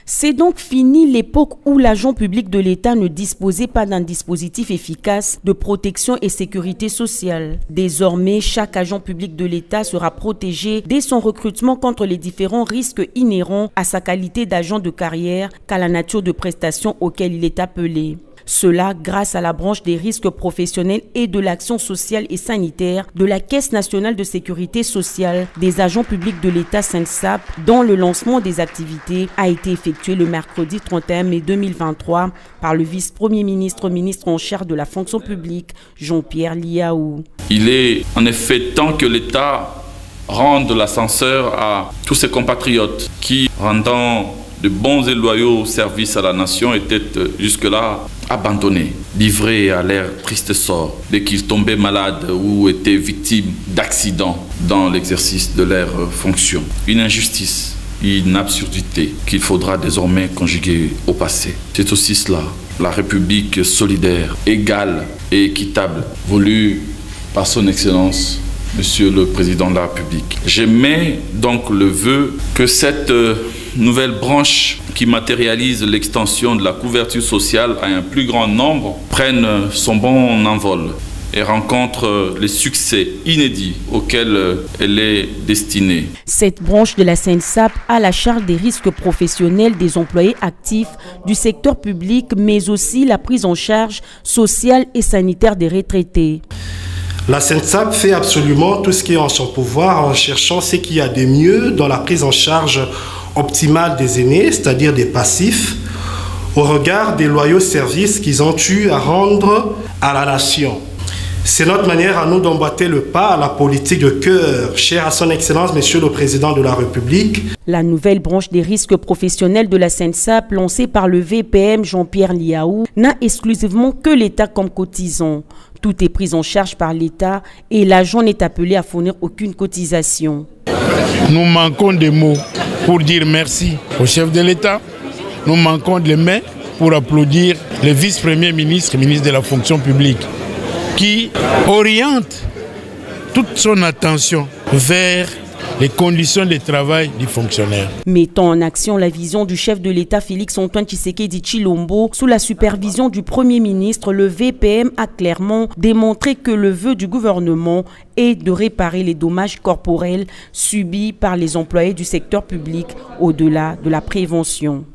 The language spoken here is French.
C'est donc fini l'époque où l'agent public de l'État ne disposait pas d'un dispositif efficace de protection et sécurité sociale. Désormais, chaque agent public de l'État sera protégé dès son recrutement contre les différents risques inhérents à sa qualité d'agent de carrière qu'à la nature de prestations auxquelles il est appelé. Cela grâce à la branche des risques professionnels et de l'action sociale et sanitaire de la Caisse nationale de sécurité sociale des agents publics de l'État SENSAP, dont le lancement des activités a été effectué le mercredi 31 mai 2023 par le vice-premier ministre, ministre en charge de la fonction publique, Jean-Pierre Liaou. Il est en effet temps que l'État rende l'ascenseur à tous ses compatriotes qui, rendant de bons et loyaux services à la nation, étaient jusque-là abandonnés, livrés à leur triste sort dès qu'ils tombaient malades ou étaient victimes d'accidents dans l'exercice de leurs fonctions. Une injustice, une absurdité qu'il faudra désormais conjuguer au passé. C'est aussi cela, la République solidaire, égale et équitable, voulue par son Excellence, Monsieur le Président de la République. J'émets donc le vœu que cette nouvelle branche qui matérialise l'extension de la couverture sociale à un plus grand nombre prenne son bon envol et rencontre les succès inédits auxquels elle est destinée. Cette branche de la SENSAP a la charge des risques professionnels des employés actifs du secteur public, mais aussi la prise en charge sociale et sanitaire des retraités. La SENSAP fait absolument tout ce qui est en son pouvoir en cherchant ce qu'il y a de mieux dans la prise en charge optimale des aînés, c'est-à-dire des passifs, au regard des loyaux services qu'ils ont eu à rendre à la nation. C'est notre manière à nous d'emboîter le pas à la politique de cœur, chère à son Excellence, Monsieur le Président de la République. La nouvelle branche des risques professionnels de la SENSAP, lancée par le VPM Jean-Pierre Liaou, n'a exclusivement que l'État comme cotisant. Tout est pris en charge par l'État et l'agent n'est appelé à fournir aucune cotisation. Nous manquons de mots pour dire merci au chef de l'État. Nous manquons de mains pour applaudir le vice-premier ministre, ministre de la fonction publique, qui oriente toute son attention vers les conditions de travail du fonctionnaire. Mettant en action la vision du chef de l'État Félix-Antoine Tshisekedi Tshilombo sous la supervision du Premier ministre, le VPM a clairement démontré que le vœu du gouvernement est de réparer les dommages corporels subis par les employés du secteur public au-delà de la prévention.